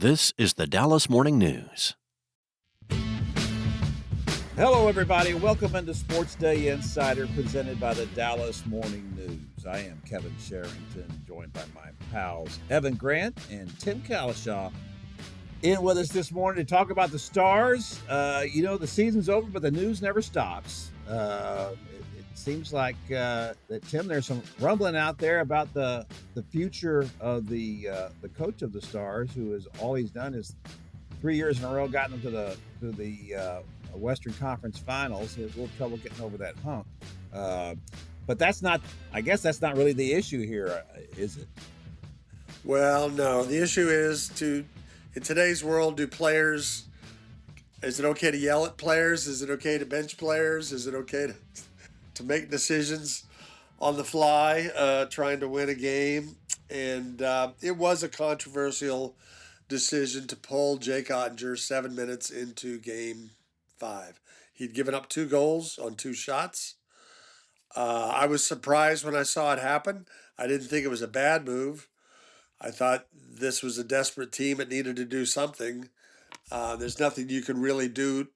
This is the Dallas Morning News. Hello, everybody. Welcome into SportsDay Insider presented by the Dallas Morning News. I am Kevin Sherrington, joined by my pals Evan Grant and Tim Cowlishaw in with us this morning to talk about the Stars. The season's over, but the news never stops. It seems like that, Tim, there's some rumbling out there about the future of the coach of the Stars, who is all he's done is 3 years in a row gotten them to the Western Conference Finals. He has a little trouble getting over that hump. But that's not really the issue here, is it? Well, no. The issue is in today's world, is it okay to yell at players? Is it okay to bench players? Is it okay to make decisions on the fly, trying to win a game? And it was a controversial decision to pull Jake Oettinger 7 minutes into Game 5. He'd given up 2 goals on 2 shots. I was surprised when I saw it happen. I didn't think it was a bad move. I thought this was a desperate team. It needed to do something. There's nothing you can really do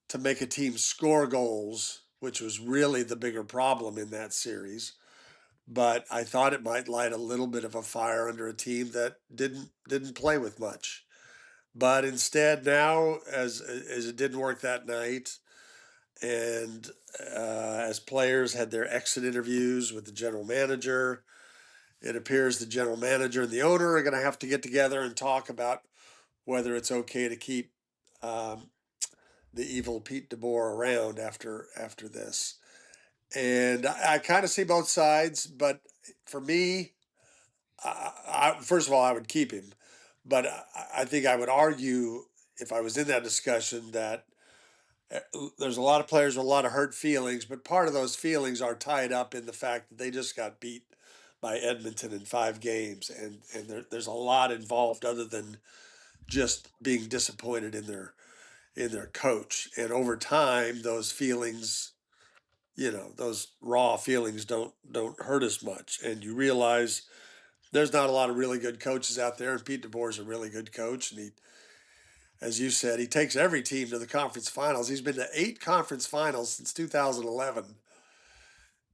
to make a team score goals, which was really the bigger problem in that series. But I thought it might light a little bit of a fire under a team that didn't play with much. But instead now, as it didn't work that night, and as players had their exit interviews with the general manager, it appears the general manager and the owner are going to have to get together and talk about whether it's okay to keep the evil Pete DeBoer around after this. And I kind of see both sides, but for me, first of all, I would keep him. But I think I would argue, if I was in that discussion, that there's a lot of players with a lot of hurt feelings, but part of those feelings are tied up in the fact that they just got beat by Edmonton in 5 games, and there's a lot involved other than just being disappointed in their coach. And over time, those feelings, those raw feelings don't hurt as much, and you realize there's not a lot of really good coaches out there, and Pete DeBoer's a really good coach, and he, as you said, he takes every team to the conference finals. He's been to 8 conference finals since 2011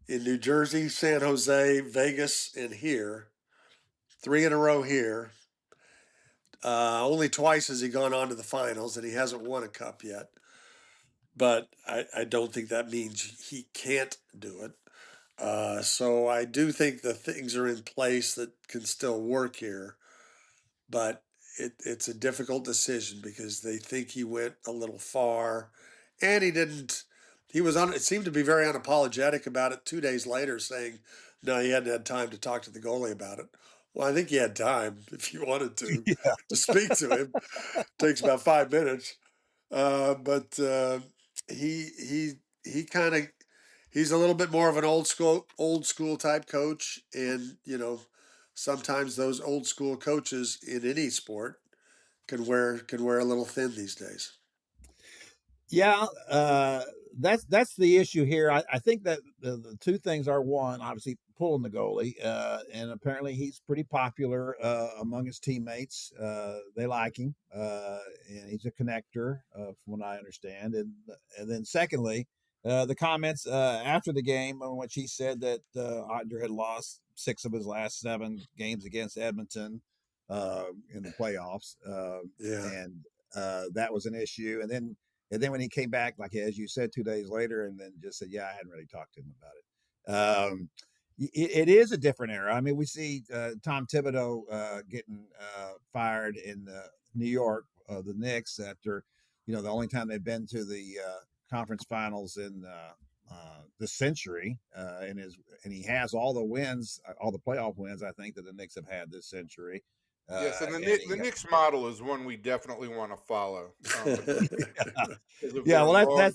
in New Jersey, San Jose, Vegas, and here. 3 in a row here. Only twice has he gone on to the finals, and he hasn't won a cup yet. But I don't think that means he can't do it. So I do think the things are in place that can still work here. But it's a difficult decision because they think he went a little far, and he didn't. It seemed to be very unapologetic about it 2 days later, saying, no, he hadn't had time to talk to the goalie about it. Well, I think he had time, if you wanted to, to speak to him. It takes about 5 minutes. But he's a little bit more of an old school type coach. And, sometimes those old school coaches in any sport can wear a little thin these days. Yeah, that's the issue here. I think that the 2 things are, one, obviously pulling the goalie, and apparently he's pretty popular among his teammates. They like him, and he's a connector, from what I understand. And then secondly, the comments after the game, in which he said that Oettinger had lost 6 of his last 7 games against Edmonton in the playoffs, and that was an issue. And then when he came back, like as you said, 2 days later, and then just said, yeah, I hadn't really talked to him about it. It is a different era. I mean, we see Tom Thibodeau getting fired in New York, the Knicks, after, the only time they've been to the conference finals in the century, and he has all the wins, all the playoff wins, I think, that the Knicks have had this century. Yes, and the Knicks model is one we definitely want to follow. That's the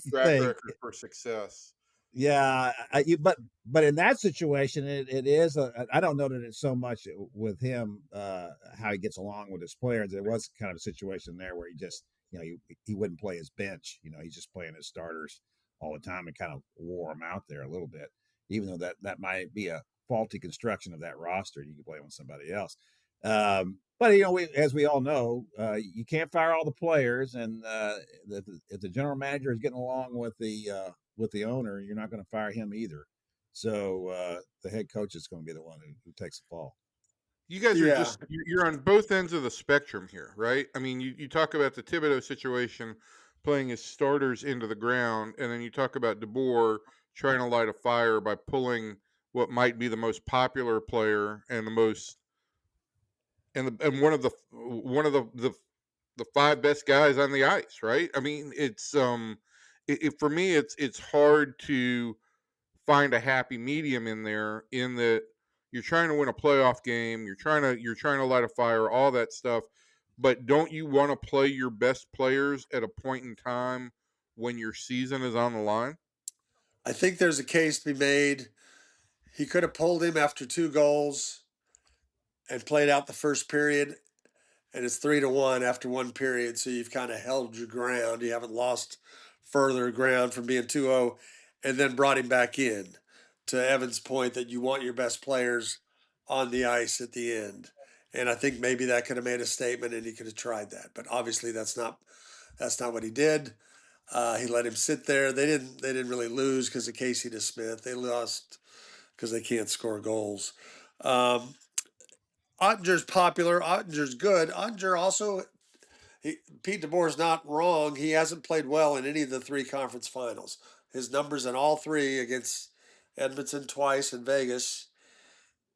track thing. record for success. Yeah, but in that situation, it is. I don't know that it's so much with him how he gets along with his players. It was kind of a situation there where he just, he wouldn't play his bench. He's just playing his starters all the time, and kind of wore him out there a little bit. Even though that might be a faulty construction of that roster, you can play with somebody else. But as we all know, you can't fire all the players, and if the general manager is getting along with the owner, you're not going to fire him either. So the head coach is going to be the one who takes the fall. You guys are Yeah. you're on both ends of the spectrum here, right? I mean, you talk about the Thibodeau situation, playing his starters into the ground, and then you talk about DeBoer trying to light a fire by pulling what might be the most popular player and the most and one of the five best guys on the ice, right? I mean, it's for me it's hard to find a happy medium in there, in that you're trying to win a playoff game, you're trying to light a fire, all that stuff, but don't you want to play your best players at a point in time when your season is on the line? I think there's a case to be made. He could have pulled him after 2 goals and played out the first period, and it's 3-1 after one period. So you've kind of held your ground. You haven't lost further ground from being 2-0, and then brought him back in. To Evan's point, that you want your best players on the ice at the end. And I think maybe that could have made a statement, and he could have tried that. But obviously, that's not what he did. He let him sit there. They didn't really lose because of Casey DeSmith. They lost because they can't score goals. Ottinger's popular. Ottinger's good. Ottinger also, Pete DeBoer's not wrong. He hasn't played well in any of the 3 conference finals. His numbers in all 3 against Edmonton twice and Vegas,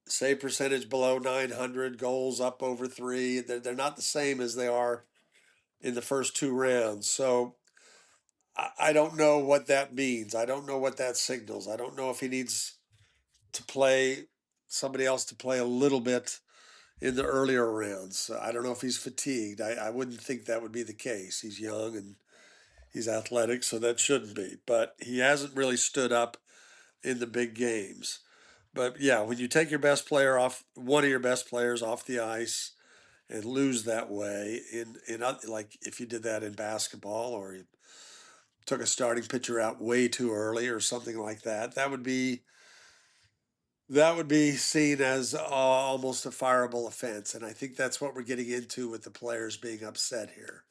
save percentage below 900, goals up over 3. They're not the same as they are in the first 2 rounds. So I don't know what that means. I don't know what that signals. I don't know if he needs to play somebody else to play a little bit in the earlier rounds. I don't know if he's fatigued. I wouldn't think that would be the case. He's young and he's athletic, so that shouldn't be. But he hasn't really stood up in the big games. But yeah, when you take your best player off, one of your best players off the ice, and lose that way, like if you did that in basketball, or you took a starting pitcher out way too early or something like that, that would be seen as almost a fireable offense. And I think that's what we're getting into with the players being upset here.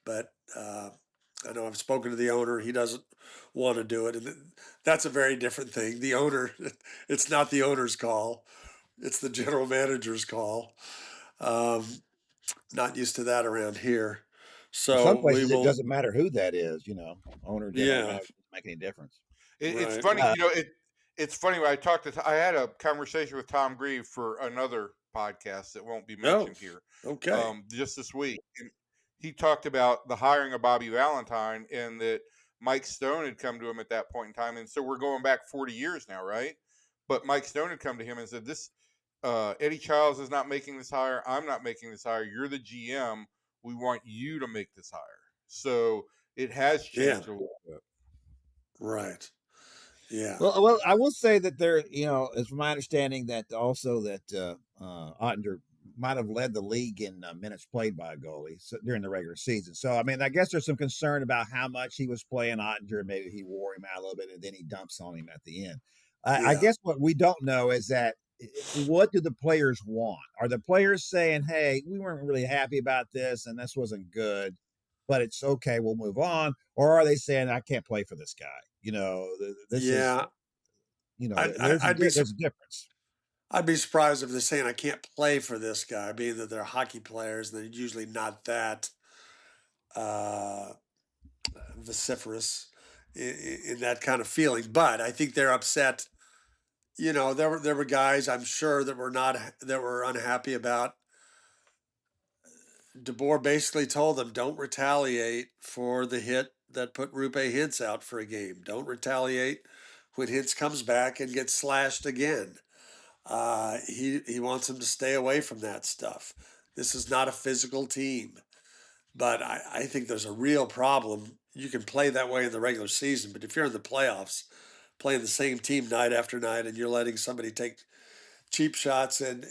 But I know I've spoken to the owner. He doesn't want to do it. And that's a very different thing. The owner, it's not the owner's call, it's the general manager's call. Um, Not used to that around here. Some So we places it will, doesn't matter who that is. Owner, general yeah, manager, doesn't make any difference. It's right. funny, it's funny when I had a conversation with Tom Grieve for another podcast that won't be Oh, mentioned here, okay. just this week. And he talked about the hiring of Bobby Valentine, and that Mike Stone had come to him at that point in time. And so we're going back 40 years now, right? But Mike Stone had come to him and said, "This Eddie Childs is not making this hire. I'm not making this hire. You're the GM. We want you to make this hire." So it has Yeah, changed a little bit. right. Yeah. Well, I will say that it's my understanding that also that Ottinger might have led the league in minutes played by a goalie during the regular season. So, I mean, I guess there's some concern about how much he was playing Ottinger. Maybe he wore him out a little bit, and then he dumps on him at the end. I Yeah. guess what we don't know is that what do the players want? Are the players saying, "Hey, we weren't really happy about this, and this wasn't good, but it's okay, we'll move on," or are they saying, "I can't play for this guy"? This is Yeah. there's I'd be there's a difference. I'd be surprised if they're saying I can't play for this guy, being that they're hockey players and they're usually not that uh, vociferous in that kind of feeling. But I think they're upset. There were guys, I'm sure, that were unhappy about. DeBoer basically told them, don't retaliate for the hit that put Rupe Hintz out for a game. Don't retaliate when Hintz comes back and gets slashed again. He wants them to stay away from that stuff. This is not a physical team. But I think there's a real problem. You can play that way in the regular season, but if you're in the playoffs, playing the same team night after night, and you're letting somebody take cheap shots and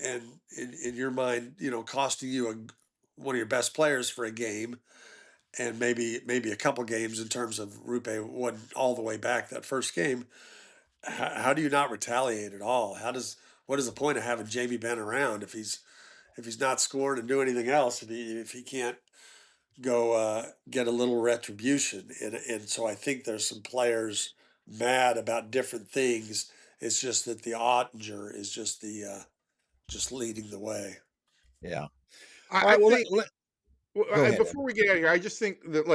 in your mind, costing you one of your best players for a game, and maybe a couple games in terms of Rupe wasn't all the way back that first game. How do you not retaliate at all? What is the point of having Jamie Benn around if if he's not scoring and do anything else, if he can't go get a little retribution. And so I think there's some players mad about different things. It's just that the Oettinger is just just leading the way. Yeah. All I right. Well, think go ahead, before we get out of here, I just think that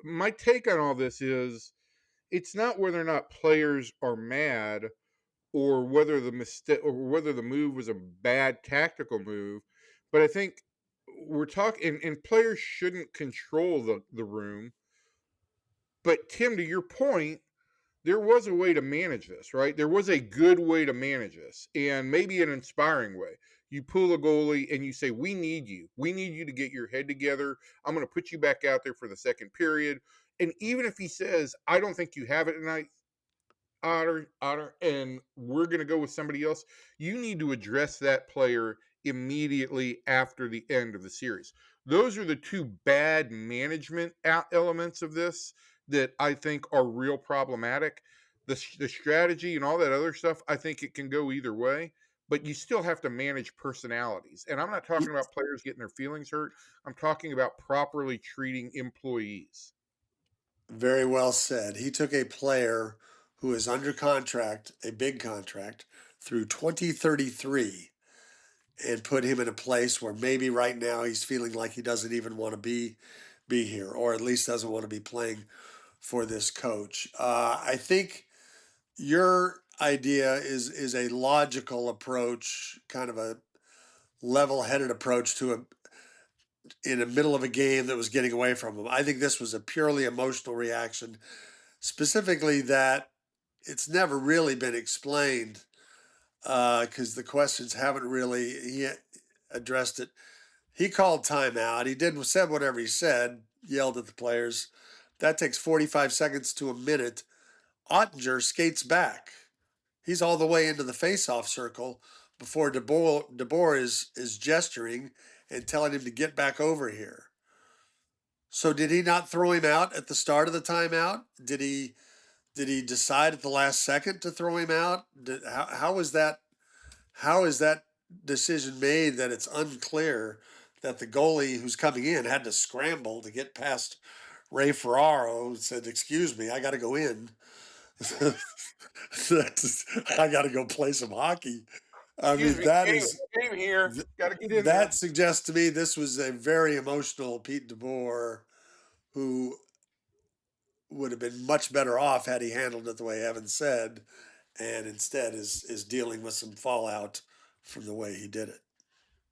my take on all this is it's not whether or not players are mad or whether the mistake or whether the move was a bad tactical move, but I think we're talking and players shouldn't control the room. But Tim, to your point, there was a way to manage this, right? There was a good way to manage this, and maybe an inspiring way. You pull a goalie and you say, "We need you. We need you to get your head together. I'm going to put you back out there for the second period." And even if he says, "I don't think you have it tonight, Otter, and we're going to go with somebody else," you need to address that player immediately after the end of the series. Those are the two bad management elements of this that I think are real problematic. The strategy and all that other stuff, I think it can go either way, but you still have to manage personalities. And I'm not talking about players getting their feelings hurt. I'm talking about properly treating employees. Very well said. He took a player who is under contract, a big contract, through 2033, and put him in a place where maybe right now he's feeling like he doesn't even want to be here, or at least doesn't want to be playing for this coach. I think your idea is a logical approach, kind of a level-headed approach to a in the middle of a game that was getting away from him. I think this was a purely emotional reaction, specifically that it's never really been explained because the questions haven't really he addressed it. He called timeout. He said whatever he said, yelled at the players. That takes 45 seconds to a minute. Oettinger skates back. He's all the way into the face-off circle before DeBoer is gesturing and telling him to get back over here. So did he not throw him out at the start of the timeout? Did he decide at the last second to throw him out? How is that decision made that it's unclear that the goalie who's coming in had to scramble to get past Ray Ferraro and said, "Excuse me, I got to go in. I got to go play some hockey." I Excuse mean, me, game here. Got to get in there. that suggests to me this was a very emotional Pete DeBoer who would have been much better off had he handled it the way Evan said, and instead is dealing with some fallout from the way he did it.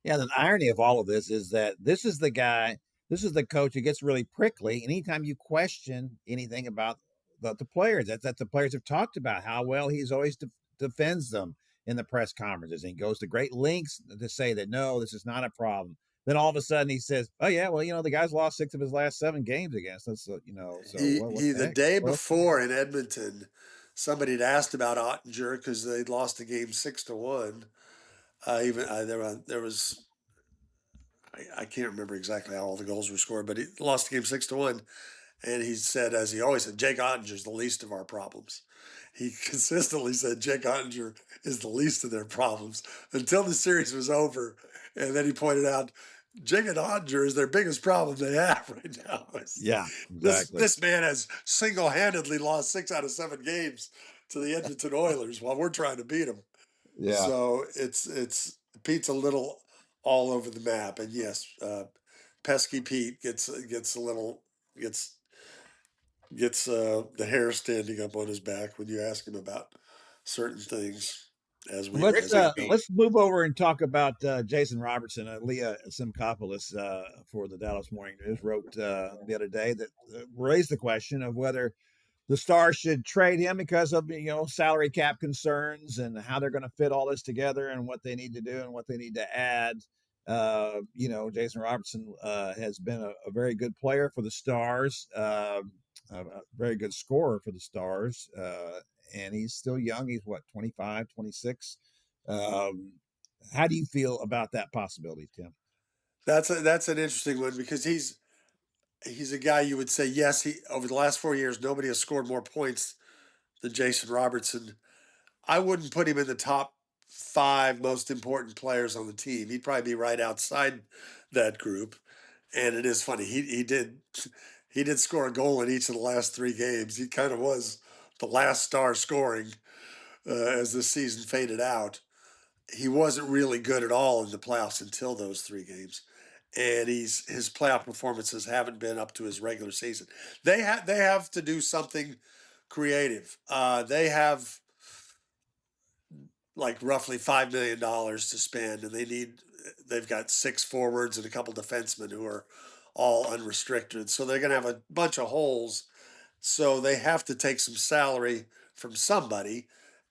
Yeah, the irony of all of this is that this is the guy, this is the coach who gets really prickly anytime you question anything about the players. That the players have talked about how well he's always defends them in the press conferences. And he goes to great lengths to say that no, this is not a problem. Then all of a sudden he says, "Oh yeah, well the guy's lost 6 of his last 7 games against us, so so what He the the heck?" day Well, before in Edmonton, somebody had asked about Oettinger because they'd lost the game 6-1. There was I can't remember exactly how all the goals were scored, but he lost the game 6-1. And he said, as he always said, Jake Oettinger's the least of our problems. He consistently said Jake Oettinger is the least of their problems until the series was over. And then he pointed out Jake Oettinger is their biggest problem they have right now. yeah, exactly. This man has single-handedly lost 6 out of 7 games to the Edmonton Oilers while we're trying to beat them. Yeah. So it's Pete's a little all over the map, and yes, pesky Pete gets the hair standing up on his back when you ask him about certain things. Let's move over and talk about Jason Robertson. Leah Simkopoulos for the Dallas Morning News wrote the other day that raised the question of whether the Stars should trade him because of salary cap concerns and how they're going to fit all this together and what they need to do and what they need to add. Jason Robertson has been a very good player for the Stars, a very good scorer for the Stars, and he's still young. He's 25, 26. How do you feel about that possibility, Tim? That's an interesting one because he's a guy you would say yes. He over the last 4 years nobody has scored more points than Jason Robertson. I wouldn't put him in the top 5 most important players on the team. He'd probably be right outside that group. And it is funny. He did score a goal in each of the last 3 games. He kind of was the last star scoring as the season faded out. He wasn't really good at all in the playoffs until those 3 games. And his playoff performances haven't been up to his regular season. They have to do something creative. They have like roughly $5 million to spend, and they've got 6 forwards and a couple defensemen who are all unrestricted. So they're going to have a bunch of holes. So they have to take some salary from somebody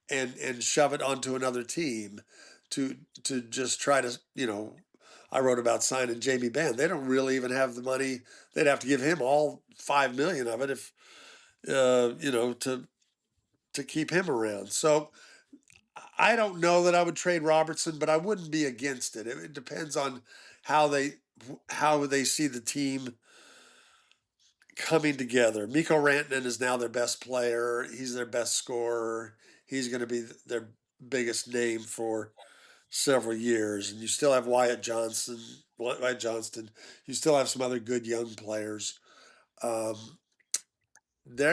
and shove it onto another team to just try to, I wrote about signing Jamie Benn. They don't really even have the money. They'd have to give him all 5 million of it if to keep him around. So I don't know that I would trade Robertson, but I wouldn't be against it. It depends on how they see the team coming together. Mikko Rantanen is now their best player. He's their best scorer. He's going to be their biggest name for several years. And you still have Wyatt Johnston. You still have some other good young players. They're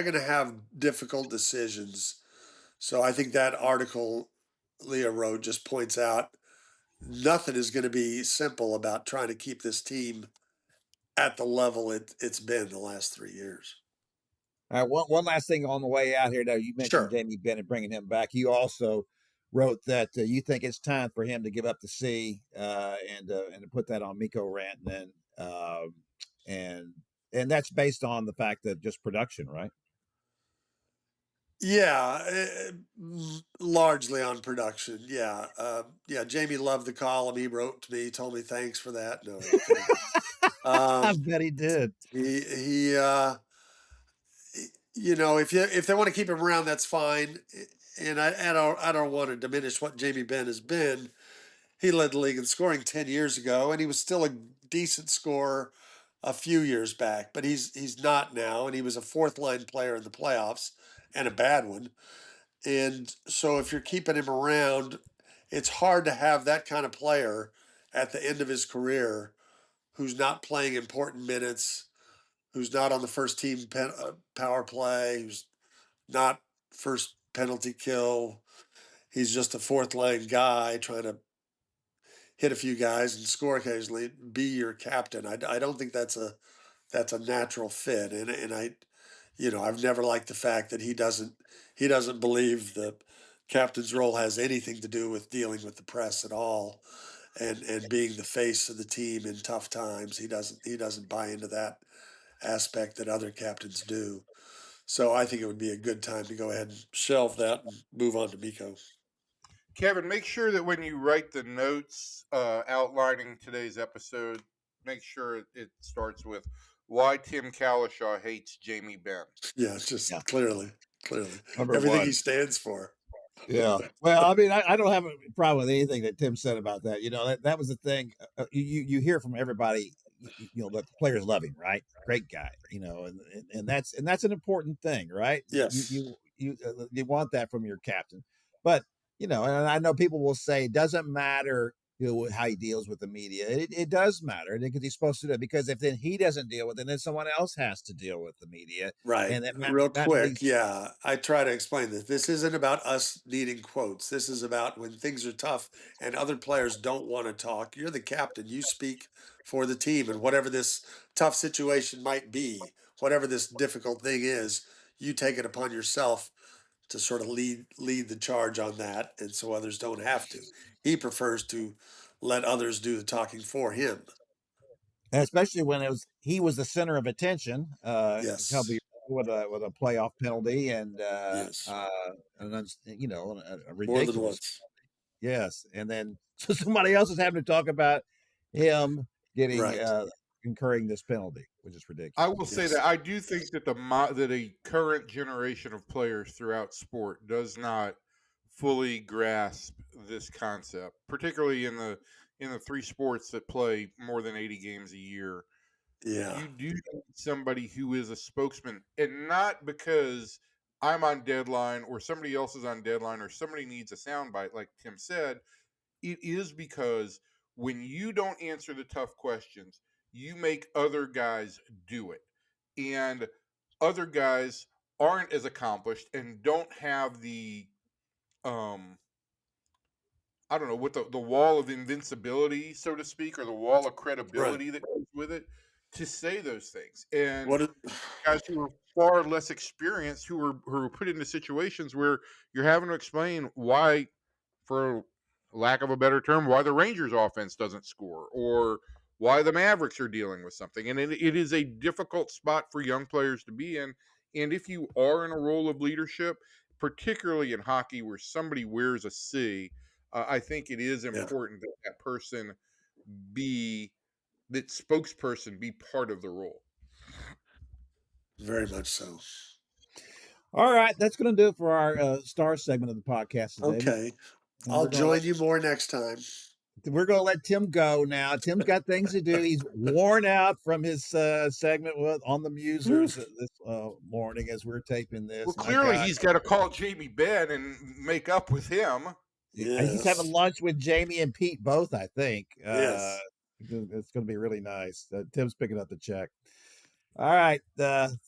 going to have difficult decisions. So I think that article Leah wrote just points out nothing is going to be simple about trying to keep this team at the level it's been the last 3 years. All right, one last thing on the way out here. Now, you mentioned Sure. Jamie Benn and bringing him back. You also wrote that you think it's time for him to give up the C and to put that on Mikko Rantanen, and that's based on the fact that just production, right? Yeah, largely on production. Yeah, Jamie loved the column. He wrote to me, told me thanks for that. No, I bet he did. He if they want to keep him around, that's fine. And I don't want to diminish what Jamie Benn has been. He led the league in scoring 10 years ago, and he was still a decent scorer a few years back, but he's not now, and he was a 4th line player in the playoffs and a bad one. And so if you're keeping him around, it's hard to have that kind of player at the end of his career who's not playing important minutes, who's not on the first team power play, who's not first penalty kill. He's just a 4th line guy trying to hit a few guys and score occasionally, be your captain. I don't think that's a natural fit. And I've never liked the fact that he doesn't believe the captain's role has anything to do with dealing with the press at all and being the face of the team in tough times. He doesn't buy into that aspect that other captains do. So I think it would be a good time to go ahead and shelve that and move on to Mikko. Kevin, make sure that when you write the notes outlining today's episode, make sure it starts with why Tim Cowlishaw hates Jamie Benn. Yeah, clearly. Number Everything 1. he stands for. Yeah. Well, I mean, I don't have a problem with anything that Tim said about that. That was the thing. You hear from everybody, that the players love him, right? Great guy, and that's an important thing, right? Yes. You want that from your captain, but and I know people will say it doesn't matter. How he deals with the media. It does matter because he's supposed to do it. Because if then he doesn't deal with it, then someone else has to deal with the media. Right. And Real quick, yeah. I try to explain this. This isn't about us needing quotes. This is about when things are tough and other players don't want to talk. You're the captain. You speak for the team, and whatever this tough situation might be, whatever this difficult thing is, you take it upon yourself to sort of lead the charge on that, and so others don't have to. He prefers to let others do the talking for him. And especially when he was the center of attention, Yes. a couple years with a playoff penalty and Yes. a More ridiculous. than once. Yes, and then so somebody else is having to talk about him getting Right. incurring this penalty, which is ridiculous. I will say that I do think that that a current generation of players throughout sport does not fully grasp this concept, particularly in the 3 sports that play more than 80 games a year. Yeah. You do need somebody who is a spokesman, and not because I'm on deadline or somebody else is on deadline or somebody needs a soundbite, like Tim said, it is because when you don't answer the tough questions, you make other guys do it. And other guys aren't as accomplished and don't have the I don't know what the wall of invincibility, so to speak, or the wall of Right. credibility that goes with it to say those things. And What? Is, guys who are far less experienced, who are put into situations where you're having to explain why, for lack of a better term, why the Rangers offense doesn't score or why the Mavericks are dealing with something. And it is a difficult spot for young players to be in. And if you are in a role of leadership, particularly in hockey where somebody wears a C, I think it is yeah. important that that person be, that spokesperson be part of the role. Very much so. All right, that's going to do it for our star segment of the podcast today. Okay. And I'll join you more next time. We're going to let Tim go now. Tim's got things to do. He's worn out from his segment on the Musers this morning as we're taping this. Well, clearly he's got to call Jamie Benn and make up with him. Yes. He's having lunch with Jamie and Pete both, I think. Yes. It's going to be really nice. Tim's picking up the check. All right.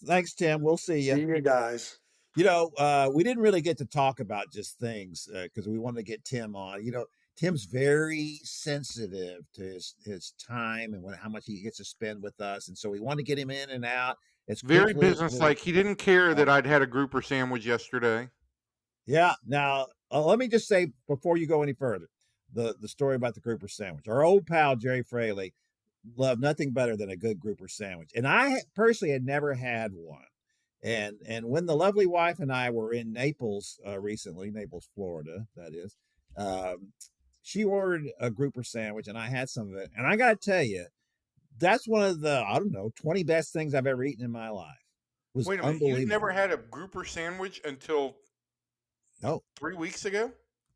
Thanks, Tim. We'll see you. See you guys. You know, we didn't really get to talk about just things because we wanted to get Tim on. You know, Tim's very sensitive to his time and how much he gets to spend with us. And so we want to get him in and out. It's very businesslike. He didn't care that I'd had a grouper sandwich yesterday. Yeah. Now, let me just say before you go any further, the story about the grouper sandwich. Our old pal, Jerry Fraley, loved nothing better than a good grouper sandwich. And I personally had never had one. And when the lovely wife and I were in Naples recently, Naples, Florida, that is, she ordered a grouper sandwich and I had some of it. And I got to tell you, that's one of the, 20 best things I've ever eaten in my life. It was Wait a minute, you never had a grouper sandwich until 3 weeks ago?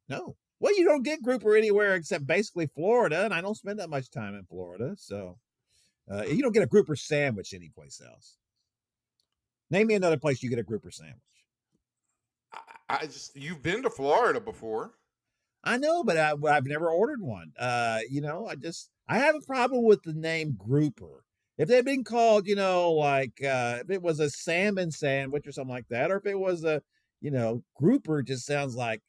No. Well, you don't get grouper anywhere except basically Florida, and I don't spend that much time in Florida. So you don't get a grouper sandwich anyplace else. Name me another place you get a grouper sandwich. You've been to Florida before. I know, but I've never ordered one. I have a problem with the name grouper. If they'd been called, if it was a salmon sandwich or something like that, or if it was a, grouper just sounds like.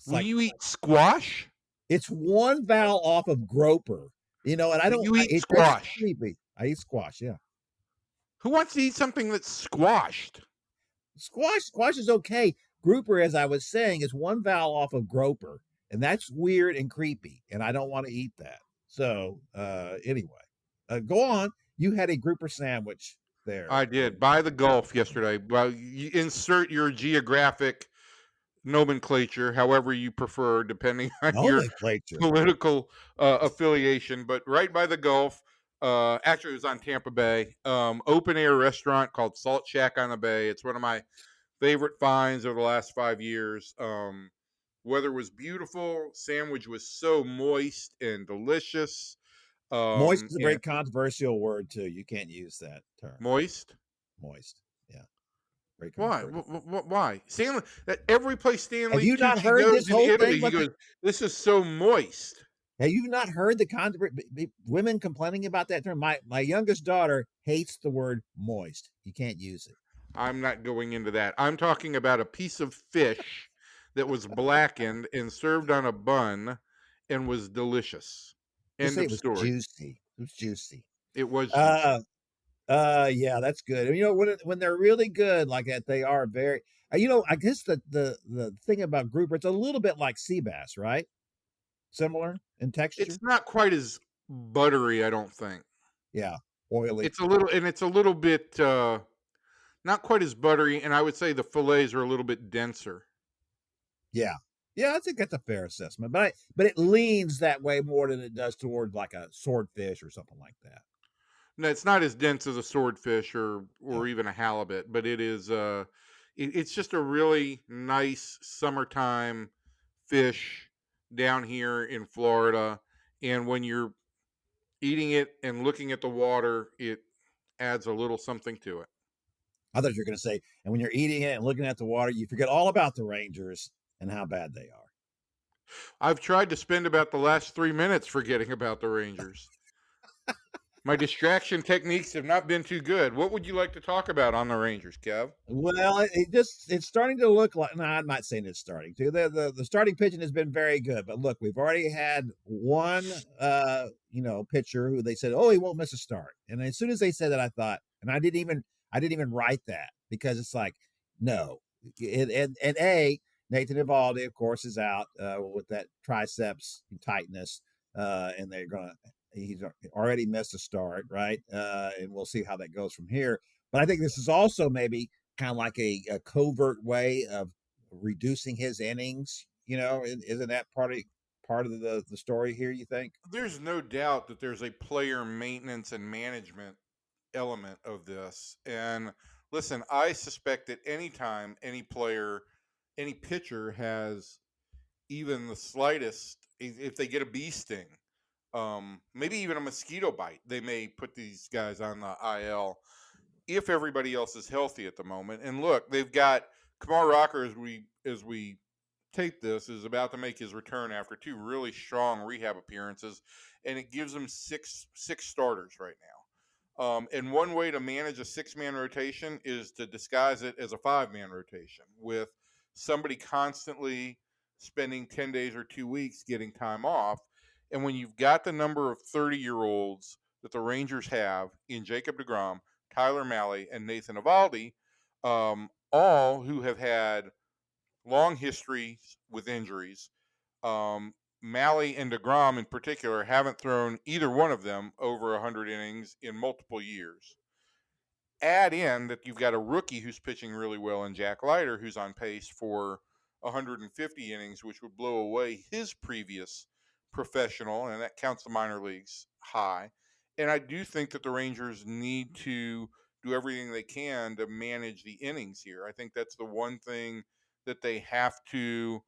Will you eat squash? It's one vowel off of groper, and I don't. You eat squash. Creepy. I eat squash. Yeah. Who wants to eat something that's squashed? Squash is okay. Grouper, as I was saying, is one vowel off of groper, and that's weird and creepy, and I don't want to eat that. So anyway, go on. You had a grouper sandwich there. I did by the Gulf yesterday. Well, you insert your geographic nomenclature, however you prefer, depending on your political affiliation. But right by the Gulf, actually, it was on Tampa Bay. Open air restaurant called Salt Shack on the Bay. It's one of my favorite finds over the last 5 years. Weather was beautiful. Sandwich was so moist and delicious. Moist is a very controversial word too. You can't use that term. Moist. Yeah. Why? Why? Stanley, at every place Stanley have you not Tucci heard goes this in whole Italy, thing? he goes, "This is so moist." Have you not heard the women complaining about that term? My youngest daughter hates the word moist. You can't use it. I'm not going into that. I'm talking about a piece of fish that was blackened and served on a bun and was delicious. End of story. Juicy. It was juicy. It was juicy. Yeah, that's good. And, when they're really good like that, they are very. I guess the thing about grouper, it's a little bit like sea bass, right? Similar in texture. It's not quite as buttery, I don't think. Yeah, oily. It's a little bit not quite as buttery, and I would say the fillets are a little bit denser. Yeah, I think that's a fair assessment. But it leans that way more than it does toward like a swordfish or something like that. No, it's not as dense as a swordfish or even a halibut, but it is. It's just a really nice summertime fish down here in Florida, and when you're eating it and looking at the water, it adds a little something to it. I thought you were going to say, and when you're eating it and looking at the water, you forget all about the Rangers and how bad they are. I've tried to spend about the last 3 minutes forgetting about the Rangers. My distraction techniques have not been too good. What would you like to talk about on the Rangers, Kev? Well, it's starting to look like, no, I'm not saying it's starting to. The starting pitching has been very good, but look, we've already had one pitcher who they said, oh, he won't miss a start. And as soon as they said that, I thought, and I didn't even write that, because it's like, no. And Nathan Eovaldi, of course, is out with that triceps tightness, and he's already missed a start, right? And we'll see how that goes from here. But I think this is also maybe kind of like a covert way of reducing his innings. Isn't that part of the story here, you think? There's no doubt that there's a player maintenance and management element of this. And listen, I suspect that anytime any player, any pitcher has even the slightest, if they get a bee sting, maybe even a mosquito bite, they may put these guys on the IL if everybody else is healthy at the moment. And look, they've got Kumar Rocker, as we tape this, is about to make his return after 2 really strong rehab appearances, and it gives him six starters right now. And one way to manage a 6-man rotation is to disguise it as a 5-man rotation with somebody constantly spending 10 days or 2 weeks getting time off. And when you've got the number of 30-year-olds that the Rangers have in Jacob deGrom, Tyler Mahle, and Nathan Eovaldi, all who have had long histories with injuries. Mahle and deGrom in particular haven't thrown, either one of them, over 100 innings in multiple years. Add in that you've got a rookie who's pitching really well in Jack Leiter, who's on pace for 150 innings, which would blow away his previous professional, and that counts the minor leagues, high. And I do think that the Rangers need to do everything they can to manage the innings here. I think that's the one thing that they have to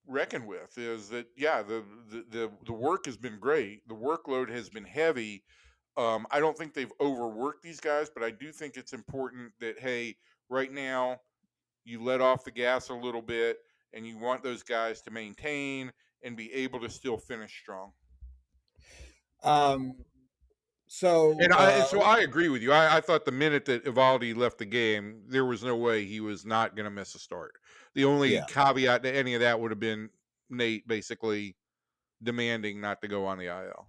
reckon with, is that, yeah, the work has been great. The workload has been heavy. I don't think they've overworked these guys, but I do think it's important that, hey, right now you let off the gas a little bit, and you want those guys to maintain and be able to still finish strong. Um, so I agree with you. I thought the minute that Eovaldi left the game, there was no way he was not going to miss a start. The only caveat to any of that would have been Nate basically demanding not to go on the IL.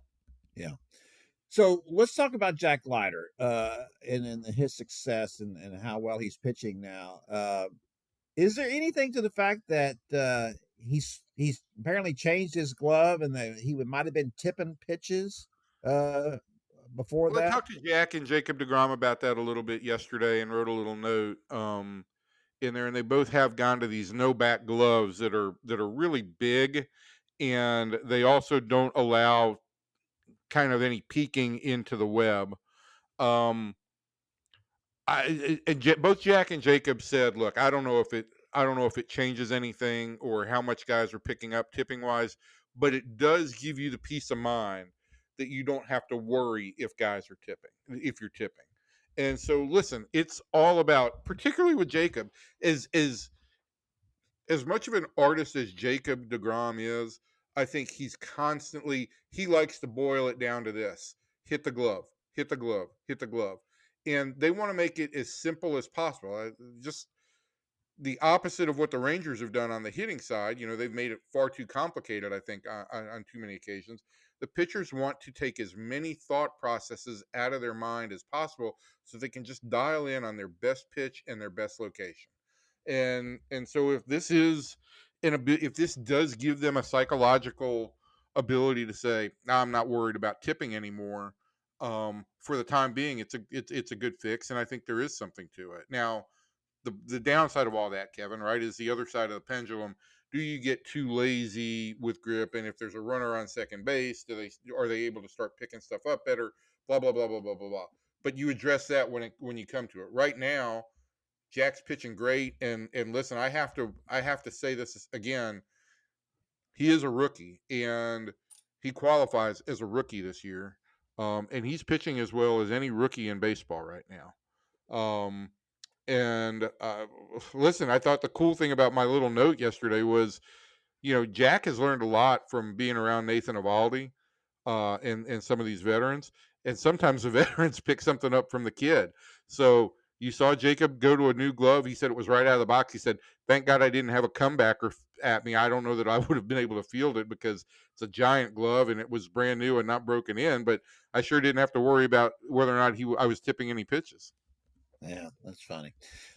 Yeah. So let's talk about Jack Leiter and his success and how well he's pitching now. Is there anything to the fact that he's apparently changed his glove and that he might have been tipping pitches before Well, I that? talked to Jack and Jacob deGrom about that a little bit yesterday and wrote a little note in there, and they both have gone to these no back gloves that are really big, and they also don't allow kind of any peeking into the web. Both Jack and Jacob said, look, I don't know if it changes anything or how much guys are picking up tipping wise, but it does give you the peace of mind that you don't have to worry if guys are tipping, if you're tipping. And so, listen, it's all about, particularly with Jacob, as much of an artist as Jacob deGrom is, I think he likes to boil it down to this: hit the glove, hit the glove, hit the glove. And they want to make it as simple as possible. Just the opposite of what the Rangers have done on the hitting side. They've made it far too complicated, I think, on too many occasions. The pitchers want to take as many thought processes out of their mind as possible so they can just dial in on their best pitch and their best location. And so if this does give them a psychological ability to say, nah, I'm not worried about tipping anymore, for the time being, it's a good fix, and I think there is something to it. Now, the downside of all that, Kevin, right, is the other side of the pendulum. Do you get too lazy with grip? And if there's a runner on second base, are they able to start picking stuff up better? Blah blah blah blah blah blah blah. But you address that when you come to it. Right now, Jack's pitching great, and listen, I have to say this again. He is a rookie, and he qualifies as a rookie this year. and he's pitching as well as any rookie in baseball right now. And listen, I thought the cool thing about my little note yesterday was, Jack has learned a lot from being around Nathan Eovaldi, and some of these veterans. And sometimes the veterans pick something up from the kid. So you saw Jacob go to a new glove. He said it was right out of the box. He said, "Thank God I didn't have a comebacker at me. I don't know that I would have been able to field it because it's a giant glove and it was brand new and not broken in. But I sure didn't have to worry about whether or not I was tipping any pitches." Yeah, that's funny.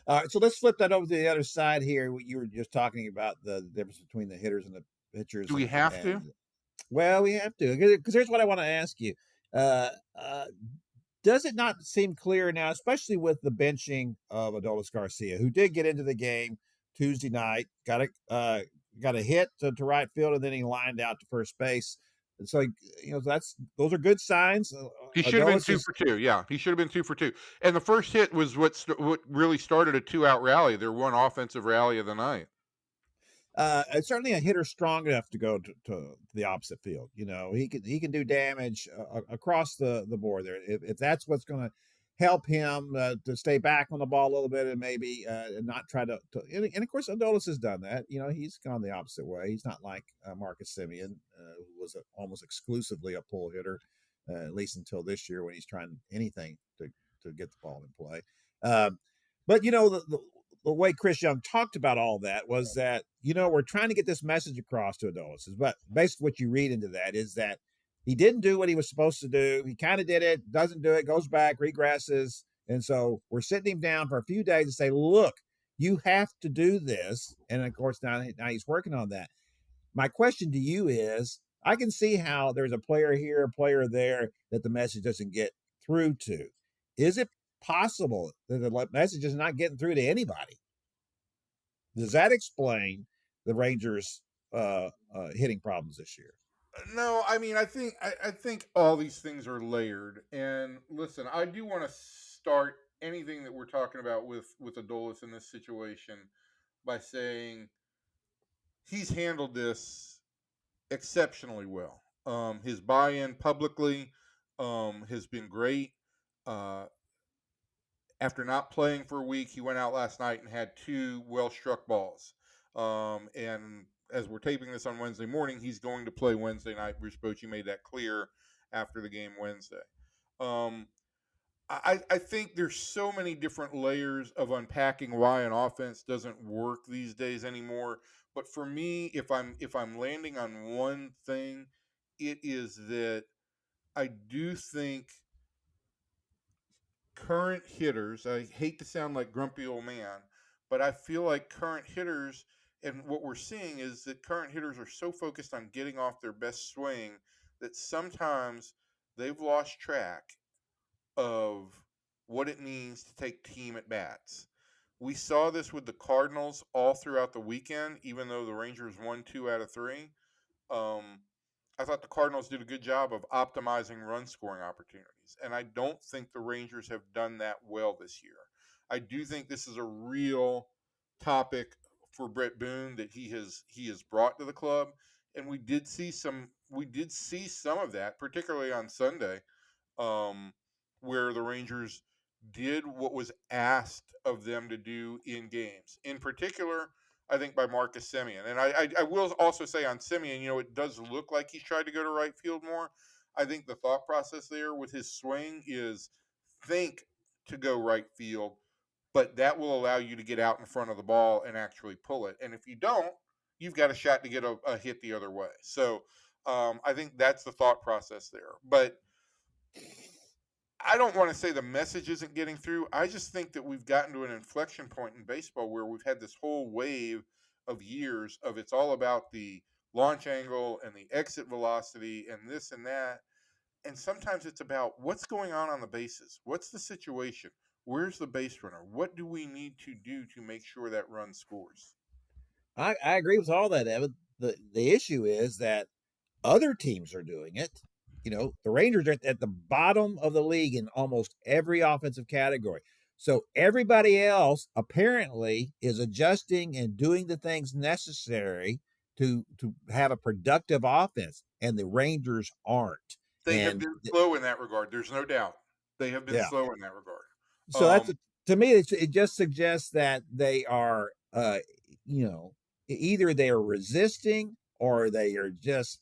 All right, so let's flip that over to the other side here. You were just talking about the difference between the hitters and the pitchers, Do we have to? well, we have to, because here's what I want to ask you. Uh, uh, does it not seem clear now, especially with the benching of Adolis Garcia, who did get into the game Tuesday night, got a hit to right field, and then he lined out to first base. And so, those are good signs. He should have been Adolis 2 for 2. Yeah, he should have been 2 for 2. And the first hit was what really started a 2-out rally, their one offensive rally of the night. It's certainly a hitter strong enough to go to the opposite field. He can do damage across the board there. If that's what's going to help him to stay back on the ball a little bit and maybe not try to and of course Adolis has done that. He's gone the opposite way. He's not like Marcus Semien, who was almost exclusively a pull hitter, at least until this year when he's trying anything to get the ball in play. But the way Chris Young talked about all that was that, we're trying to get this message across to Adolis. But basically what you read into that is that he didn't do what he was supposed to do. He kind of did it, doesn't do it, goes back, regresses. And so we're sitting him down for a few days to say, look, you have to do this. And of course, now he's working on that. My question to you is, I can see how there's a player here, a player there that the message doesn't get through to. Is it possible that the message is not getting through to anybody? Does that explain the Rangers' hitting problems this year? No, I mean, I think all these things are layered. And listen, I do want to start anything that we're talking about with Adolis in this situation by saying he's handled this exceptionally well. His buy-in publicly has been great. Uh, After not playing for a week, he went out last night and had 2 well-struck balls. And as we're taping this on Wednesday morning, he's going to play Wednesday night. Bruce Bochy made that clear after the game Wednesday. I think there's so many different layers of unpacking why an offense doesn't work these days anymore. But for me, if I'm landing on one thing, it is that I do think current hitters, I hate to sound like grumpy old man, but I feel like current hitters, and what we're seeing is that current hitters are so focused on getting off their best swing that sometimes they've lost track of what it means to take team at bats. We saw this with the Cardinals all throughout the weekend, even though the Rangers won 2 out of 3. Um, I thought the Cardinals did a good job of optimizing run scoring opportunities, and I don't think the Rangers have done that well this year. I do think this is a real topic for Brett Boone that he has brought to the club, and we did see some of that, particularly on Sunday, um, where the Rangers did what was asked of them to do in games. In particular, I think by Marcus Semien. And I will also say on Semien, it does look like he's tried to go to right field more. I think the thought process there with his swing is think to go right field, but that will allow you to get out in front of the ball and actually pull it. And if you don't, you've got a shot to get a hit the other way. So I think that's the thought process there. But I don't want to say the message isn't getting through. I just think that we've gotten to an inflection point in baseball where we've had this whole wave of years of it's all about the launch angle and the exit velocity and this and that. And sometimes it's about what's going on the bases. What's the situation? Where's the base runner? What do we need to do to make sure that run scores? I agree with all that, Evan. The issue is that other teams are doing it. The Rangers are at the bottom of the league in almost every offensive category. So everybody else apparently is adjusting and doing the things necessary to have a productive offense, and the Rangers aren't. They have And been slow in that regard. There's no doubt. They have been yeah, slow in that regard. so to me, it just suggests that they are, either they are resisting or they are just,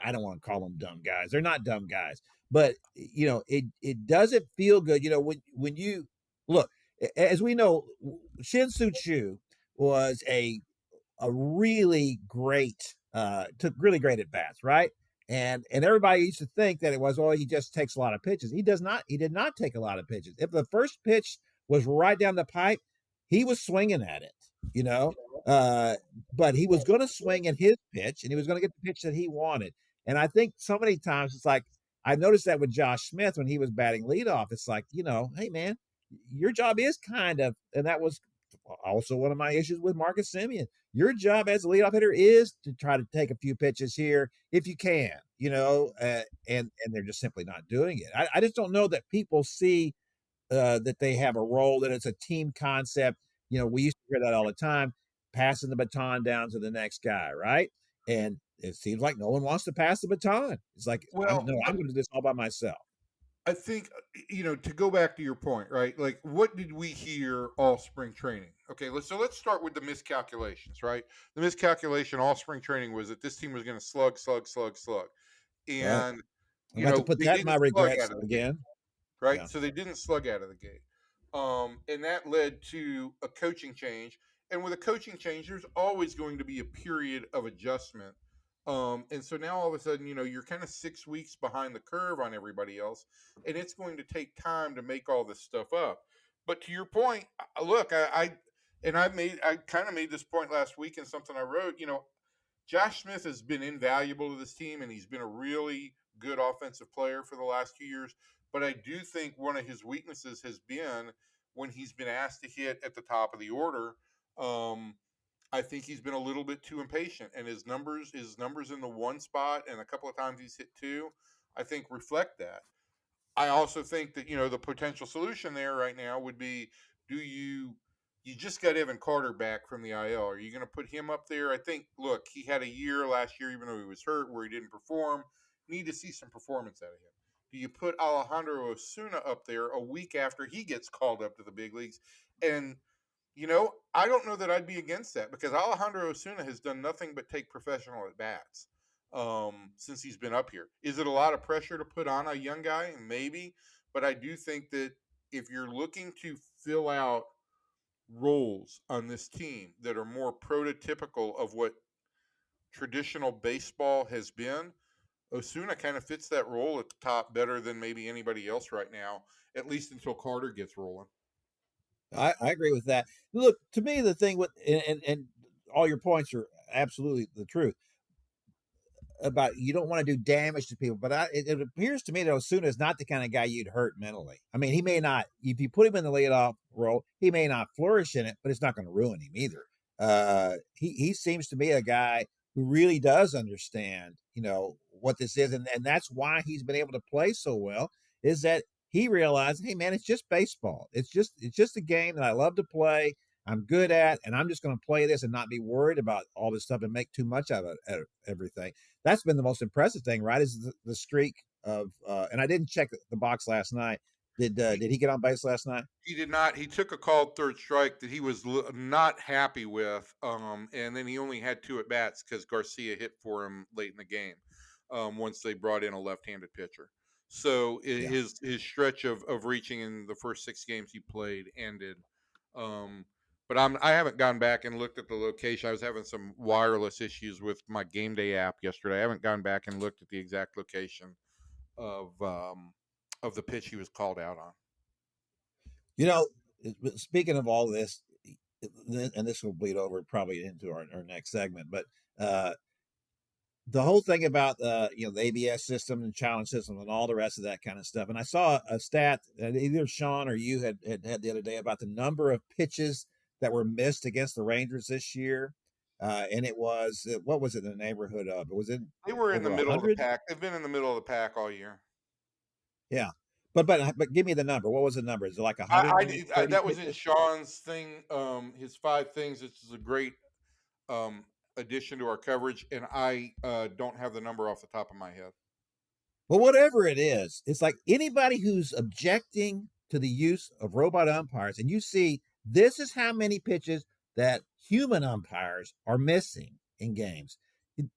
I don't want to call them dumb guys. They're not dumb guys, but it doesn't feel good. When you look, as we know, Shin Soo Choo was a really great took really great at bats, right? And everybody used to think that it was, he just takes a lot of pitches. He did not take a lot of pitches. If the first pitch was right down the pipe, he was swinging at it, you know. Uh, but he was going to swing at his pitch, and he was going to get the pitch that he wanted. And I think so many times it's like I noticed that with Josh Smith when he was batting leadoff. It's like, hey man, your job is kind of, and that was also one of my issues with Marcus Semien. Your job as a leadoff hitter is to try to take a few pitches here if you can, and they're just simply not doing it. I just don't know that people see that they have a role, that it's a team concept. We used to hear that all the time, passing the baton down to the next guy, right? And it seems like no one wants to pass the baton. It's like, I'm Well, going to do this all by myself. I think to go back to your point, right? Like, what did we hear all spring training? Okay, let's start with the miscalculations, right? The miscalculation all spring training was that this team was going to slug, slug, slug, slug, Right. and I'm going to have to put they that in my didn't slug regrets out of the gate, again. right? Yeah. So they didn't slug out of the gate, and that led to a coaching change. And with a coaching change, there's always going to be a period of adjustment. And so now all of a sudden, you're kind of 6 weeks behind the curve on everybody else, and it's going to take time to make all this stuff up. But to your point, look, I kind of made this point last week in something I wrote. Josh Smith has been invaluable to this team, and he's been a really good offensive player for the last few years. But I do think one of his weaknesses has been when he's been asked to hit at the top of the order. Um, I think he's been a little bit too impatient, and his numbers in the one spot and a couple of times he's hit two, I think reflect that. I also think that the potential solution there right now would be, do you just got Evan Carter back from the IL? Are you going to put him up there? I think, look, he had a year last year, even though he was hurt, where he didn't perform. Need to see some performance out of him. Do you put Alejandro Osuna up there a week after he gets called up to the big leagues? And I don't know that I'd be against that, because Alejandro Osuna has done nothing but take professional at bats since he's been up here. Is it a lot of pressure to put on a young guy? Maybe, but I do think that if you're looking to fill out roles on this team that are more prototypical of what traditional baseball has been, Osuna kind of fits that role at the top better than maybe anybody else right now, at least until Carter gets rolling. I agree with that. Look, to me, the thing with and all your points are absolutely the truth about you don't want to do damage to people, but it appears to me that Osuna is not the kind of guy you'd hurt mentally. I mean, he may not, if you put him in the leadoff role, he may not flourish in it, but it's not going to ruin him either. He seems to be a guy who really does understand, what this is, and that's why he's been able to play so well. Is that he realized, hey man, it's just baseball. It's just a game that I love to play. I'm good at, and I'm just going to play this and not be worried about all this stuff and make too much of everything. That's been the most impressive thing, right? Is the streak of, and I didn't check the box last night. Did he get on base last night? He did not. He took a called third strike that he was not happy with, and then he only had two at bats because Garcia hit for him late in the game. Once they brought in a left-handed pitcher, so Yeah. his stretch of reaching in the first 6 games he played ended. But I haven't gone back and looked at the location. I was having some wireless issues with my game day app yesterday. I haven't gone back and looked at the exact location of the pitch he was called out on. Speaking of all this, and this will bleed over probably into our next segment, but the whole thing about the ABS system and challenge system and all the rest of that kind of stuff. And I saw a stat that either Sean or you had the other day about the number of pitches that were missed against the Rangers this year, and it was what was it in the neighborhood of? Was it They were in the over middle of the 100? pack. They've been in the middle of the pack all year. Yeah, but give me the number. What was the number? Is it like That 130 was in pitches? Sean's thing, his 5 things. This is a great addition to our coverage, and I don't have the number off the top of my head. But whatever it is, it's like anybody who's objecting to the use of robot umpires, and you see this is how many pitches that human umpires are missing in games.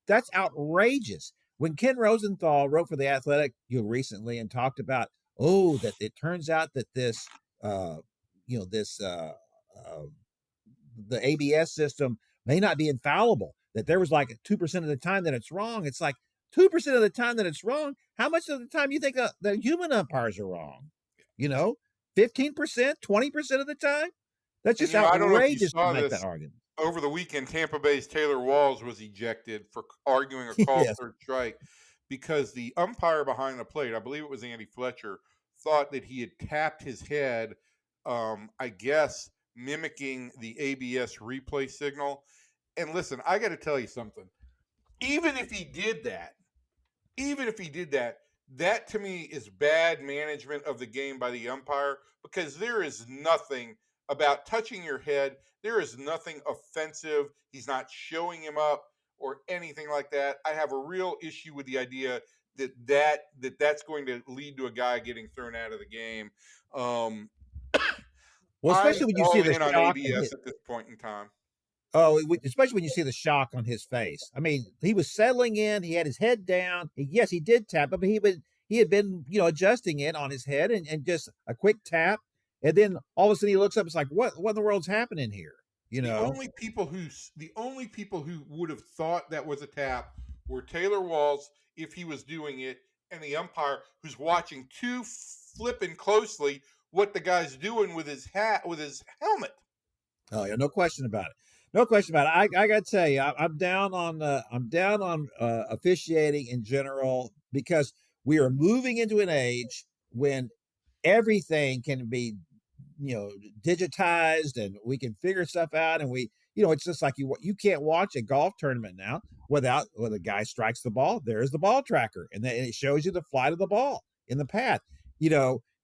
That's outrageous. When Ken Rosenthal wrote for The Athletic recently and talked about, that it turns out that this, uh, this, the ABS system may not be infallible, that there was like 2% of the time that it's wrong. It's like 2% of the time that it's wrong. How much of the time you think the human umpires are wrong? 15%, 20% of the time? That's just I don't know if you outrageous to saw make that this argument. over the weekend. Tampa Bay's Taylor Walls was ejected for arguing a called Yes. third strike because the umpire behind the plate, I believe it was Andy Fletcher, thought that he had tapped his head, I guess mimicking the ABS replay signal. And listen, I got to tell you something. Even if he did that, that to me is bad management of the game by the umpire, because there is nothing about touching your head. There is nothing offensive. He's not showing him up or anything like that. I have a real issue with the idea that's going to lead to a guy getting thrown out of the game. Well, I'm especially when you see all the in on shock. ABS at this point in time. Especially when you see the shock on his face. I mean, he was settling in. He had his head down. Yes, he did tap it, but he had been adjusting it on his head, and just a quick tap, and then all of a sudden he looks up. It's like, what in the world's happening here? The only people who would have thought that was a tap were Taylor Walls if he was doing it, and the umpire who's watching too flipping closely what the guy's doing with his helmet. Oh yeah, no question about it. No question about it. I got to tell you, I'm down on officiating in general, because we are moving into an age when everything can be digitized, and we can figure stuff out, and it's just like you can't watch a golf tournament now without when a guy strikes the ball, there's the ball tracker, and it shows you the flight of the ball in the path.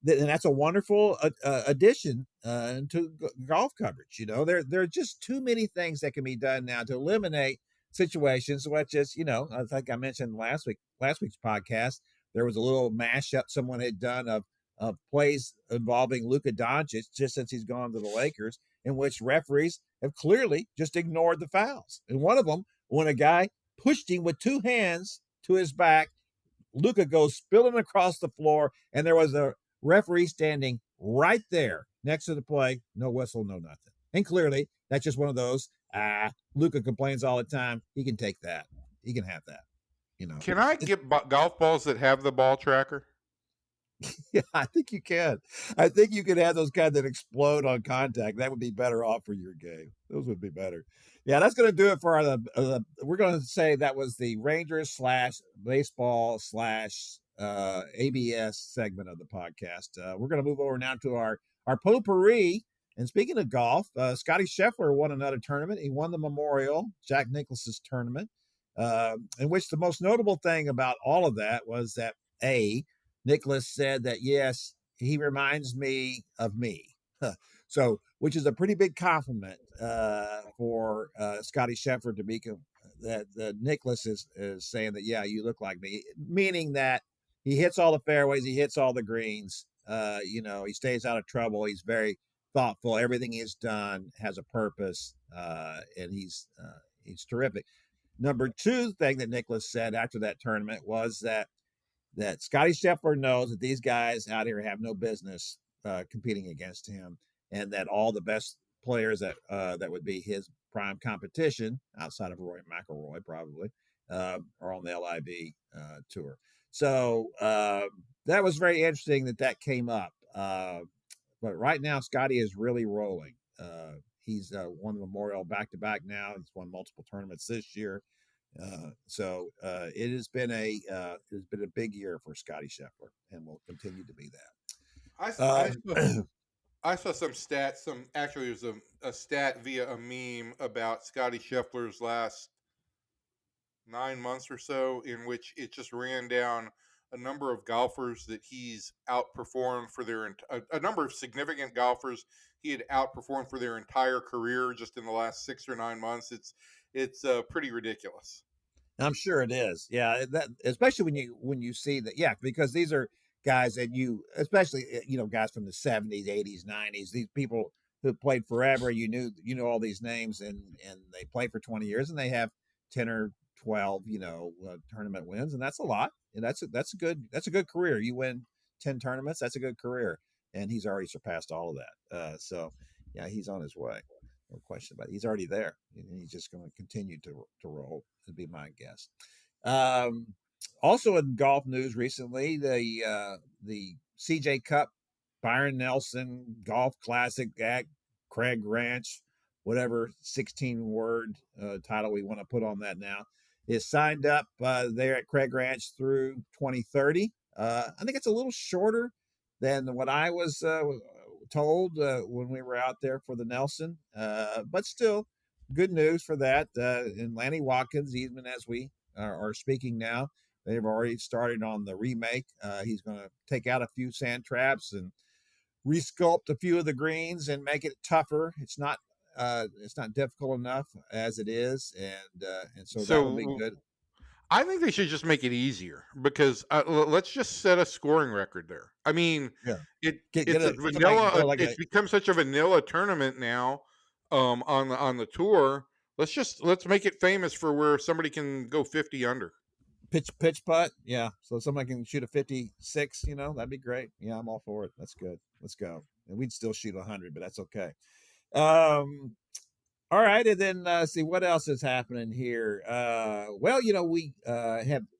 And that's a wonderful addition to golf coverage. There are just too many things that can be done now to eliminate situations which is, I think I mentioned last week's podcast, there was a little mashup someone had done of plays involving Luka Doncic just since he's gone to the Lakers, in which referees have clearly just ignored the fouls. And one of them, when a guy pushed him with two hands to his back, Luka goes spilling across the floor, and there was a referee standing right there next to the play. No whistle, no nothing. And clearly, that's just one of those, Luka complains all the time. He can take that. He can have that. Can I get golf balls that have the ball tracker? Yeah, I think you can. I think you could have those kind that explode on contact. That would be better off for your game. Those would be better. Yeah, that's going to do it for we're going to say that was the Rangers / baseball / ABS segment of the podcast. We're going to move over now to our potpourri. And speaking of golf, Scottie Scheffler won another tournament. He won the Memorial, Jack Nicklaus's tournament, in which the most notable thing about all of that was that, Nicklaus said that, yes, he reminds me of me. So, which is a pretty big compliment for Scottie Scheffler to be that Nicklaus is saying that, yeah, you look like me, meaning that he hits all the fairways, he hits all the greens, he stays out of trouble, he's very thoughtful, everything he's done has a purpose, and he's terrific. Number two thing that Nicklaus said after that tournament was that Scottie Scheffler knows that these guys out here have no business competing against him, and that all the best players that would be his prime competition outside of Rory McIlroy probably are on the LIV tour. So that was very interesting that came up. But right now, Scottie is really rolling. He's won the Memorial back-to-back now. He's won multiple tournaments this year. So it has been a big year for Scottie Scheffler, and will continue to be that. I saw some stats. Actually, there's a stat via a meme about Scottie Scheffler's last 9 months or so, in which it just ran down a number of golfers that he's outperformed for a number of significant golfers he had outperformed for their entire career just in the last 6 or 9 months. It's pretty ridiculous. I'm sure it is. Yeah, that especially when you see that. Yeah, because these are guys that you, especially guys from the 70s, 80s, 90s. These people who played forever. You know all these names, and they play for 20 years, and they have 10 or 12 tournament wins, and that's a lot. And that's a good career. You win 10 tournaments, that's a good career, and he's already surpassed all of that. So yeah, he's on his way. No question about it. He's already there, and he's just going to continue to roll. Would be my guess. Um, Also in golf news recently, the CJ Cup, Byron Nelson Golf Classic at Craig Ranch, whatever 16-word title we want to put on that now, is signed up there at Craig Ranch through 2030. I think it's a little shorter than what I was told when we were out there for the Nelson, but still good news for that. And Lanny Watkins, even as we are speaking now, they've already started on the remake. He's going to take out a few sand traps and resculpt a few of the greens and make it tougher. It's not difficult enough as it is, and so that will be So good. I think they should just make it easier because let's just set a scoring record there. I mean, Yeah, it's a somebody vanilla. go like It's become such a vanilla tournament now on the tour. Let's make it famous for where somebody can go 50 under. pitch putt. Yeah, so somebody can shoot a 56. That'd be great. Yeah, I'm all for it. That's good. Let's go. And we'd still shoot 100, but that's okay. All right, and then see what else is happening here. Well,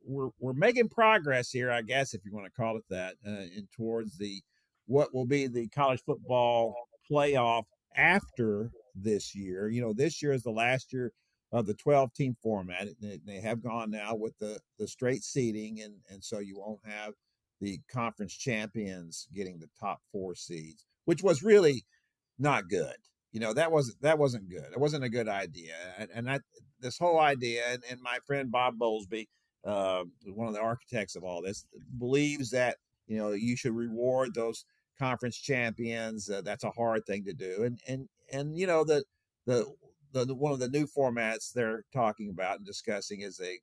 we're making progress here, I guess, if you want to call it that, in towards what will be the college football playoff after this year. This year is the last year of the 12-team format. They have gone now with the straight seeding, and so you won't have the conference champions getting the top 4 seeds, which was really not good. That wasn't good. It wasn't a good idea. And this whole idea, and my friend Bob Bowlesby, one of the architects of all this, believes that you should reward those conference champions. That's a hard thing to do. And the one of the new formats they're talking about and discussing as they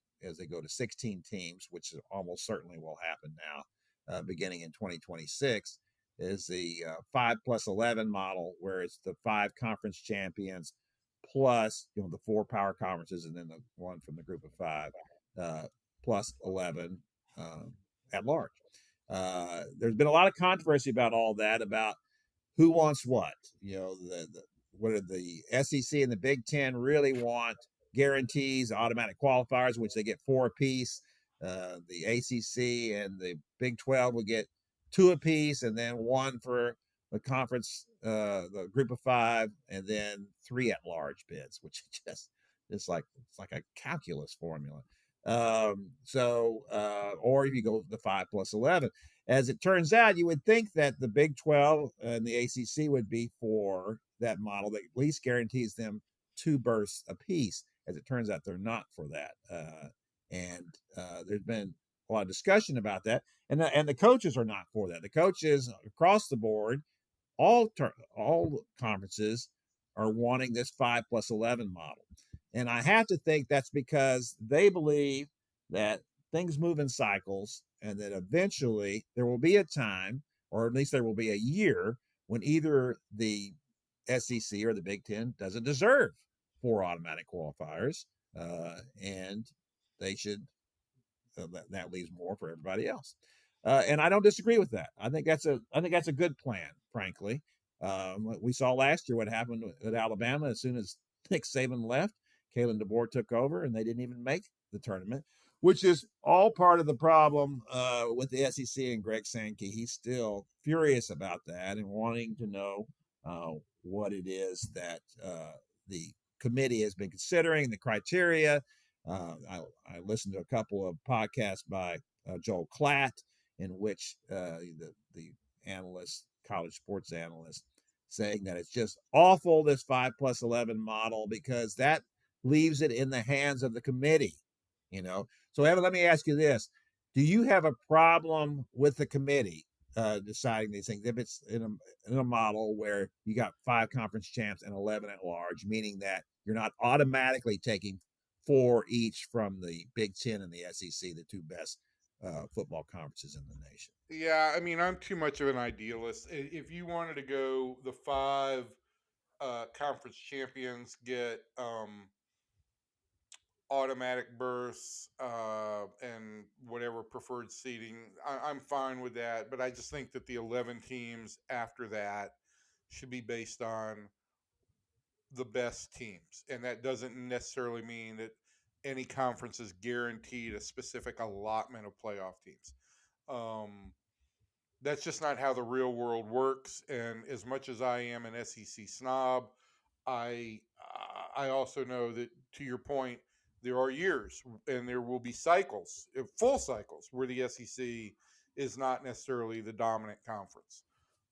go to 16 teams, which almost certainly will happen now, beginning in 2026. Is the 5+11 model, where it's the 5 conference champions plus the 4 power conferences, and then the one from the group of 5 plus 11 at large. There's been a lot of controversy about all that, about who wants what. What are the SEC and the Big Ten really want? Guarantees, automatic qualifiers, which they get 4 apiece. The ACC and the Big 12 will get 2 apiece, and then 1 for the conference, the group of 5, and then 3 at large bids, which it's like a calculus formula. Or if you go the 5+11, as it turns out, you would think that the Big 12 and the ACC would be for that model that at least guarantees them 2 berths apiece. As it turns out, they're not for that. There's been a lot of discussion about that, and the coaches are not for that. The coaches across the board, all conferences, are wanting this 5+11 model, and I have to think that's because they believe that things move in cycles, and that eventually there will be a time, or at least there will be a year, when either the SEC or the Big Ten doesn't deserve 4 automatic qualifiers, and they should. That leaves more for everybody else, and I don't disagree with that. I think that's a good plan, frankly. We saw last year what happened at Alabama. As soon as Nick Saban left, Kalen DeBoer took over, and they didn't even make the tournament, which is all part of the problem with the SEC and Greg Sankey. He's still furious about that and wanting to know what it is that the committee has been considering, the criteria. I listened to a couple of podcasts by Joel Klatt, in which the analyst, college sports analyst, saying that it's just awful, this 5+11 model, because that leaves it in the hands of the committee. So Evan, let me ask you this: do you have a problem with the committee deciding these things if it's in a model where you got 5 conference champs and 11 at large, meaning that you're not automatically taking 4 each from the Big Ten and the SEC, the two best football conferences in the nation. Yeah, I mean, I'm too much of an idealist. If you wanted to go the 5 conference champions get automatic berths and whatever preferred seating, I'm fine with that. But I just think that the 11 teams after that should be based on the best teams. And that doesn't necessarily mean that any conference is guaranteed a specific allotment of playoff teams. That's just not how the real world works. And as much as I am an SEC snob, I I also know that, to your point, there are years and there will be cycles, full cycles, where the SEC is not necessarily the dominant conference.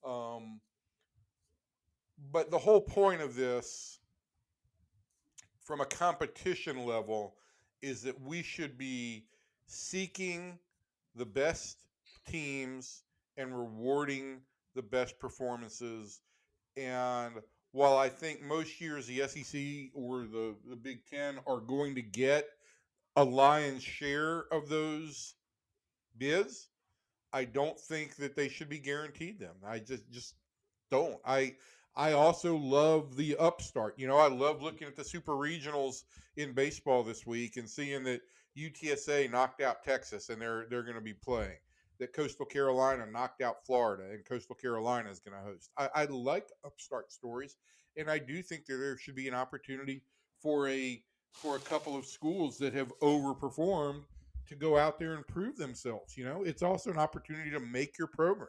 Um, but the whole point of this, from a competition level, is that we should be seeking the best teams and rewarding the best performances. And while I think most years the SEC or the Big Ten are going to get a lion's share of those bids, I don't think that they should be guaranteed them. I just don't. I also love the upstart. You know, I love looking at the super regionals in baseball this week and seeing that UTSA knocked out Texas and they're going to be playing. That Coastal Carolina knocked out Florida and Coastal Carolina is going to host. I like upstart stories, and I do think that there should be an opportunity for a couple of schools that have overperformed to go out there and prove themselves. You know, it's also an opportunity to make your program.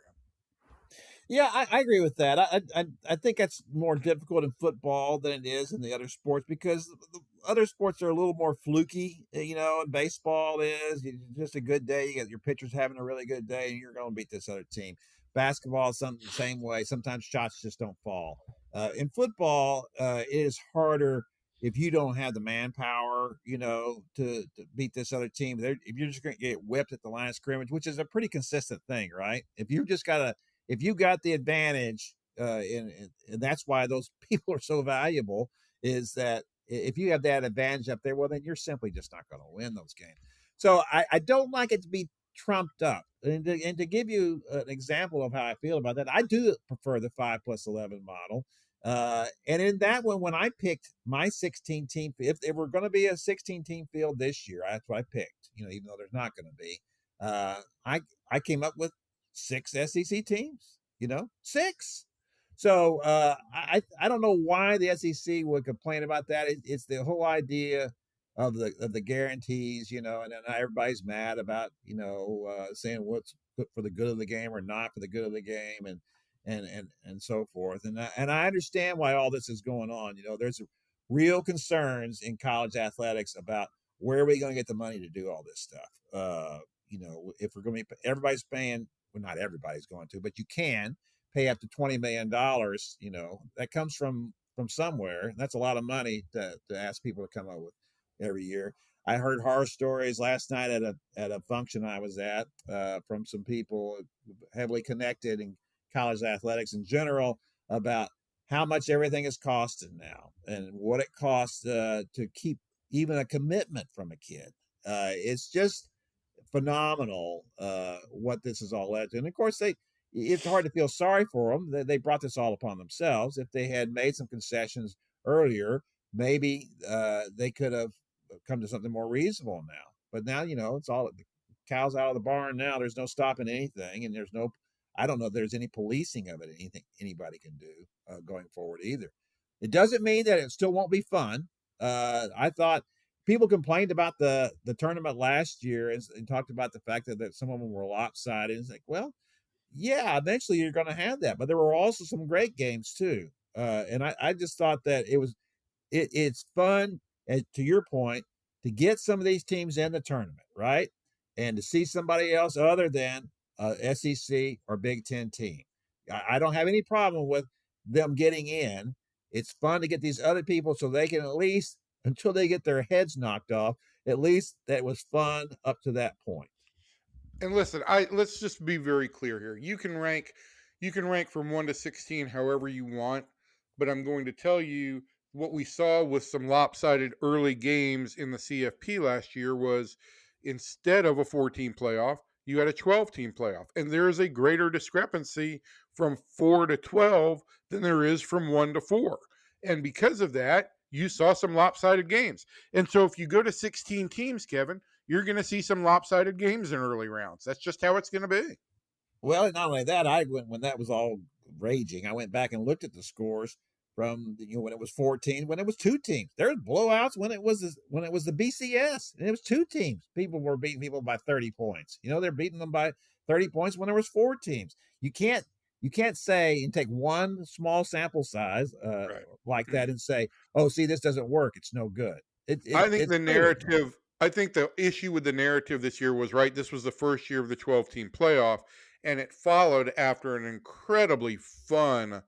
Yeah, I agree with that. I think that's more difficult in football than it is in the other sports because the other sports are a little more fluky. And baseball is just a good day. You got your pitcher's having a really good day, and you're going to beat this other team. Basketball is the same way. Sometimes shots just don't fall. In football, it is harder if you don't have the manpower, to beat this other team. If you're just going to get whipped at the line of scrimmage, which is a pretty consistent thing, right? If you got the advantage, and that's why those people are so valuable, is that if you have that advantage up there, well, then you're simply just not going to win those games. So I don't like it to be trumped up. And to give you an example of how I feel about that, I do prefer the 5+11 model. And in that one, when I picked my 16 team, if we're going to be a 16 team field this year, that's what I picked, even though there's not going to be, I came up with 6 SEC teams, 6. So I don't know why the SEC would complain about that. It's the whole idea of the guarantees, and then everybody's mad about saying what's good for the good of the game or not for the good of the game, and so forth. And I understand why all this is going on. There's real concerns in college athletics about where are we going to get the money to do all this stuff. If we're going to be, everybody's paying. Well, not everybody's going to, but you can pay up to $20 million. That comes from somewhere. That's a lot of money to ask people to come up with every year. I heard horror stories last night at a function I was at from some people heavily connected in college athletics in general about how much everything is costing now and what it costs to keep even a commitment from a kid. It's just phenomenal what this is all led to. And of course, it's hard to feel sorry for them. They brought this all upon themselves. If they had made some concessions earlier, maybe they could have come to something more reasonable now. But now, it's all the cows out of the barn now. There's no stopping anything. And I don't know if there's any policing of it, anything anybody can do going forward either. It doesn't mean that it still won't be fun. I thought people complained about the tournament last year and talked about the fact that some of them were lopsided. It's like, well, yeah, eventually you're going to have that, but there were also some great games too. And I just thought that it's fun, to your point, to get some of these teams in the tournament, right? And to see somebody else other than SEC or Big Ten team. I don't have any problem with them getting in. It's fun to get these other people so they can at least, until they get their heads knocked off, at least that was fun up to that point. And listen, let's just be very clear here. You can rank from 1 to 16 however you want, but I'm going to tell you what we saw with some lopsided early games in the CFP last year was, instead of a 14 playoff, you had a 12-team playoff. And there is a greater discrepancy from 4 to 12 than there is from 1 to 4. And because of that, you saw some lopsided games. And so if you go to 16 teams, Kevin, you're going to see some lopsided games in early rounds. That's just how it's going to be. Well, not only that, I went when that was all raging. I went back and looked at the scores from when it was 14, when it was 2 teams. There were blowouts when it was the BCS, and it was 2 teams. People were beating people by 30 points. They're beating them by 30 points when there was 4 teams. You can't say and take one small sample size Right. like that and say, "Oh, see, this doesn't work. It's no good." I think It's the clearly not. narrative, I think the issue with the narrative this year was, right, this was the first year of the 12-team playoff, and it followed after an incredibly fun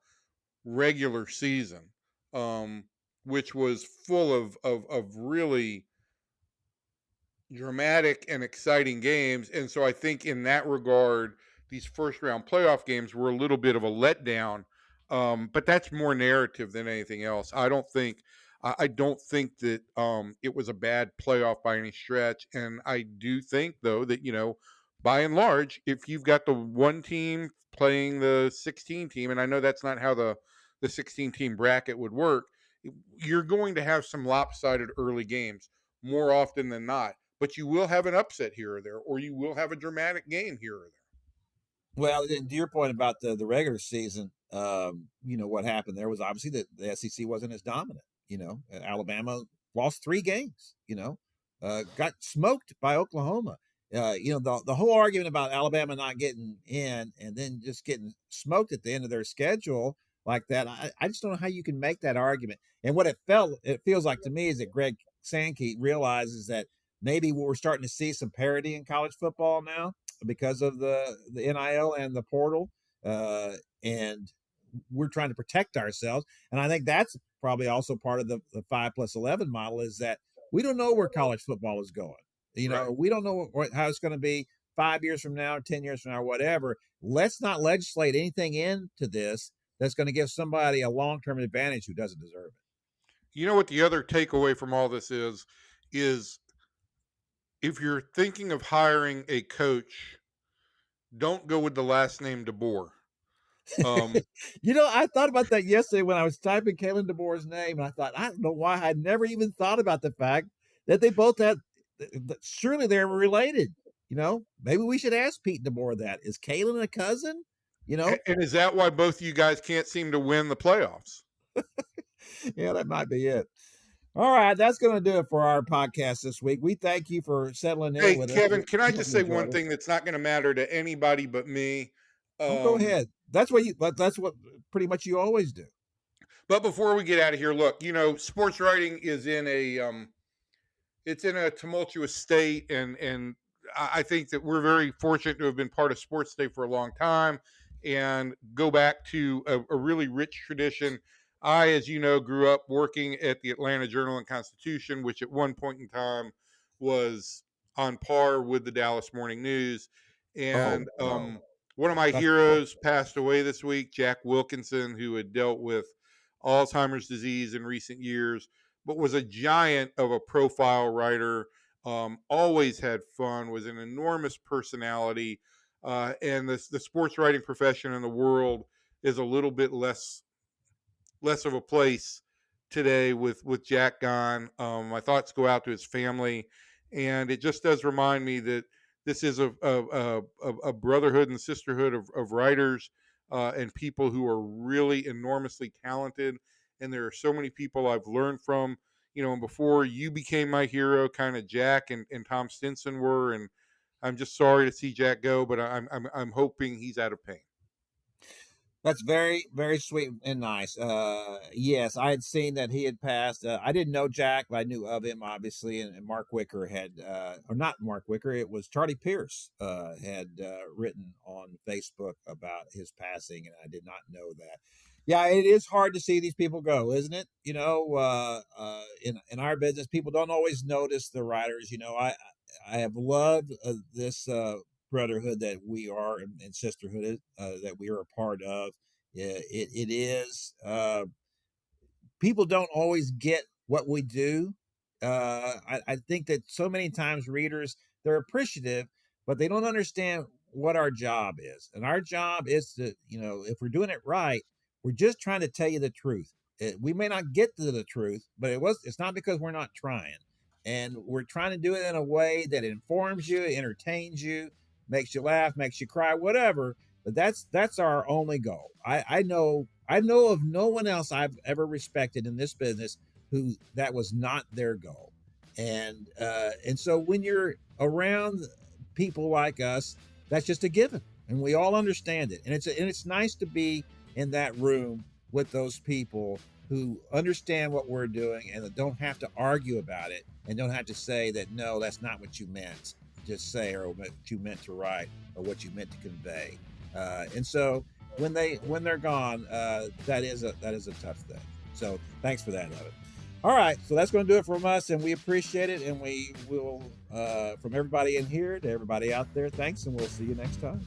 regular season, um, which was full of really dramatic and exciting games. And so I think in that regard, these first round playoff games were a little bit of a letdown. But that's more narrative than anything else. I don't think that it was a bad playoff by any stretch. And I do think, though, that, by and large, if you've got the one team playing the 16 team, and I know that's not how the 16 team bracket would work, you're going to have some lopsided early games more often than not. But you will have an upset here or there, or you will have a dramatic game here or there. Well, and to your point about the regular season, what happened there was obviously that the SEC wasn't as dominant. Alabama lost 3 games. Got smoked by Oklahoma. The whole argument about Alabama not getting in and then just getting smoked at the end of their schedule like that. I just don't know how you can make that argument. And what it feels like to me is that Greg Sankey realizes that maybe we're starting to see some parity in college football now because of the NIL and the portal, and we're trying to protect ourselves. And I think that's probably also part of the 5+11 model, is that we don't know where college football is going. Right. We don't know how it's going to be 5 years from now, 10 years from now, whatever. Let's not legislate anything into this that's going to give somebody a long-term advantage who doesn't deserve it. You know what the other takeaway from all this is if you're thinking of hiring a coach, don't go with the last name DeBoer. I thought about that yesterday when I was typing Kalen DeBoer's name, and I thought, I don't know why I'd never even thought about the fact that they both had, surely they're related. Maybe we should ask Pete DeBoer that. Is Kalen a cousin? And is that why both of you guys can't seem to win the playoffs? Yeah, that might be it. All right, that's going to do it for our podcast this week. We thank you for settling in with us. Hey, Kevin, can I just say one thing that's not going to matter to anybody but me? Go ahead. That's what pretty much you always do. But before we get out of here, look, sports writing is in a tumultuous state, and I think that we're very fortunate to have been part of SportsDay for a long time and go back to a really rich tradition. I, as you know, grew up working at the Atlanta Journal and Constitution, which at one point in time was on par with the Dallas Morning News. And one of my heroes passed away this week, Jack Wilkinson, who had dealt with Alzheimer's disease in recent years, but was a giant of a profile writer, always had fun, was an enormous personality. And the sports writing profession in the world is a little bit less of a place today with Jack gone. My thoughts go out to his family, and it just does remind me that this is a brotherhood and sisterhood of writers and people who are really enormously talented. And there are so many people I've learned from, and before you became my hero, kind of Jack and Tom Stinson were. And I'm just sorry to see Jack go, but I'm hoping he's out of pain. That's very, very sweet and nice. Yes, I had seen that he had passed. I didn't know Jack, but I knew of him, obviously. And Mark Wicker had, or not Mark Wicker, it was Charlie Pierce had written on Facebook about his passing, and I did not know that. Yeah, it is hard to see these people go, isn't it? In our business, people don't always notice the writers. I have loved this brotherhood that we are and sisterhood that we are a part of. It is people don't always get what we do. I think that so many times readers, they're appreciative, but they don't understand what our job is. And our job is to, if we're doing it right, we're just trying to tell you the truth. We may not get to the truth, but it's not because we're not trying. And we're trying to do it in a way that informs you, entertains you, makes you laugh, makes you cry, whatever. But that's our only goal. I know of no one else I've ever respected in this business who that was not their goal. And so when you're around people like us, that's just a given, and we all understand it. And it's nice to be in that room with those people who understand what we're doing and don't have to argue about it and don't have to say that, no, that's not what you meant to say or what you meant to write or what you meant to convey. And so when they're gone, that is a tough thing. So thanks for that, Evan. All right, so that's going to do it from us, and we appreciate it, and we will, from everybody in here to everybody out there, thanks, and we'll see you next time.